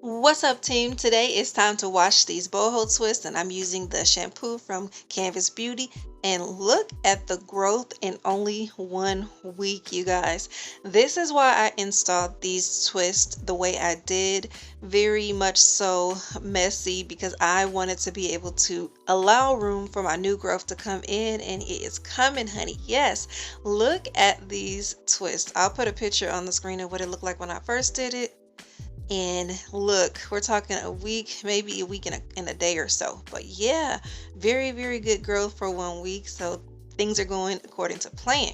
What's up, team? Today it's time to wash these boho twists, and I'm using the shampoo from Canvas Beauty. And look at the growth in only 1 week, you guys. This is why I installed these twists the way I did. Very much so messy because I wanted to be able to allow room for my new growth to come in, and it is coming, honey. Yes, look at these twists. I'll put a picture on the screen of what it looked like when I first did it. And look, we're talking a week, maybe a week and a day or so. But yeah, very, very good growth for 1 week. So things are going according to plan.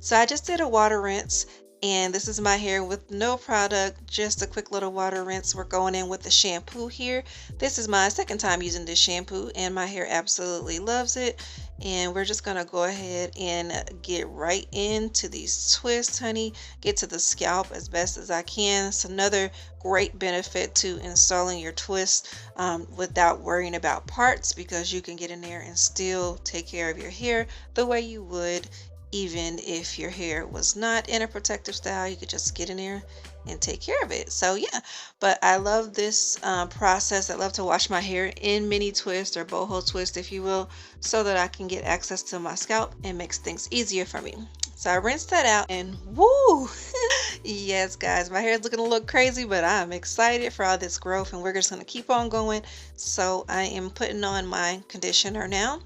So I just did a water rinse, and this is my hair with no product, just a quick little water rinse. We're going in with the shampoo here. This is my second time using this shampoo, and my hair absolutely loves it. And we're just gonna go ahead and get right into these twists, honey. Get to the scalp as best as I can. It's another great benefit to installing your twist without worrying about parts, because you can get in there and still take care of your hair the way you would even if your hair was not in a protective style. You could just get in there and take care of it. So yeah, but I love this process. I love to wash my hair in mini twist or boho twist, if you will, so that I can get access to my scalp and makes things easier for me. So I rinsed that out, and woo! Yes, guys, my hair is looking a little crazy, but I'm excited for all this growth, and we're just going to keep on going. So I am putting on my conditioner now,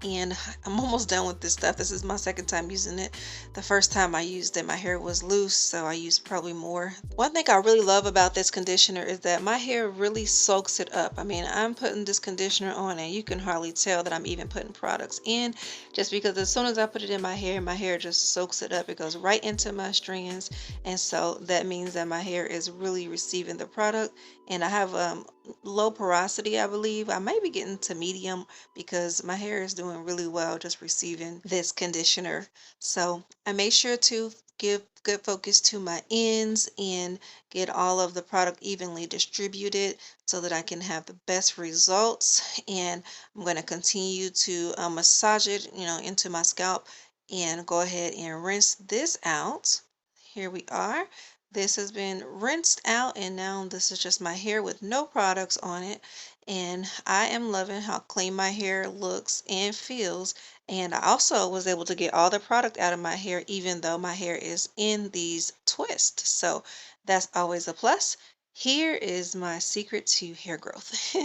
and I'm almost done with this stuff. This is my second time using it. The first time I used it, my hair was loose, so I used probably more. One thing I really love about this conditioner is that my hair really soaks it up. I mean, I'm putting this conditioner on, and you can hardly tell that I'm even putting products in, just because as soon as I put it in my hair just soaks it up. It goes right into my strands, and so that means that my hair is really receiving the product. And I have low porosity, I believe. I may be getting to medium because my hair is doing really well just receiving this conditioner. So I made sure to give good focus to my ends and get all of the product evenly distributed so that I can have the best results. And I'm going to continue to massage it, into my scalp, and go ahead and rinse this out. Here we are. This has been rinsed out, and now this is just my hair with no products on it. And I am loving how clean my hair looks and feels. And I also was able to get all the product out of my hair, even though my hair is in these twists. So that's always a plus. Here is my secret to hair growth.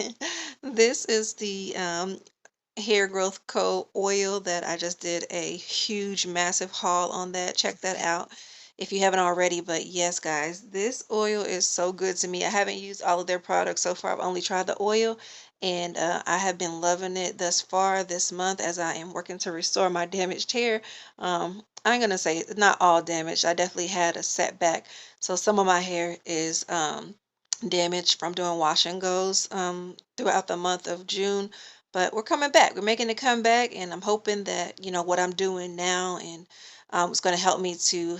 This is the hair growth co oil that I just did a huge massive haul on that. Check that out if you haven't already. But yes, guys, this oil is so good to me. I haven't used all of their products so far. I've only tried the oil, and I have been loving it thus far this month as I am working to restore my damaged hair. I'm gonna say it's not all damaged. I definitely had a setback, so some of my hair is damaged from doing wash and goes throughout the month of June. But we're coming back. We're making a comeback, and I'm hoping that what I'm doing now and it's going to help me to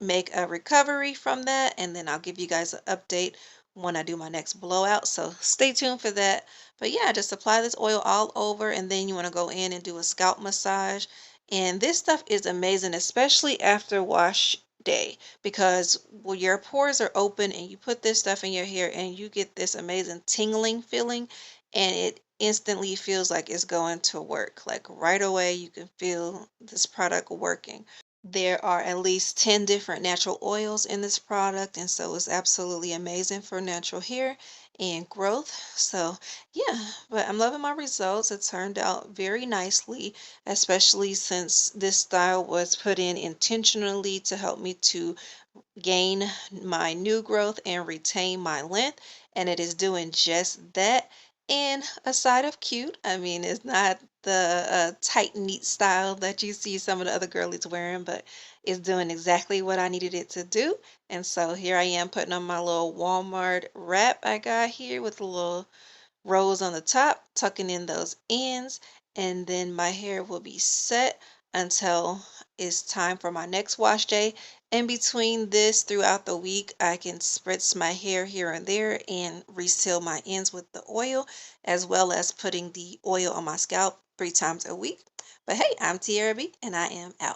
make a recovery from that. And then I'll give you guys an update when I do my next blowout. So stay tuned for that. But yeah, just apply this oil all over, and then you want to go in and do a scalp massage. And this stuff is amazing, especially after wash day, because when your pores are open and you put this stuff in your hair and you get this amazing tingling feeling, and it instantly feels like it's going to work. Like right away, you can feel this product working. There are at least 10 different natural oils in this product, and so it's absolutely amazing for natural hair and growth. So, yeah, but I'm loving my results. It turned out very nicely, especially since this style was put in intentionally to help me to gain my new growth and retain my length, and it is doing just that. And a side of cute. I mean, it's not the tight, neat style that you see some of the other girlies wearing, but it's doing exactly what I needed it to do. And so here I am putting on my little Walmart wrap I got here with a little rose on the top, tucking in those ends, and then my hair will be set until it's time for my next wash day. In between this, throughout the week, I can spritz my hair here and there and reseal my ends with the oil, as well as putting the oil on my scalp 3 times a week. But hey, I'm Tiarrea, and I am out.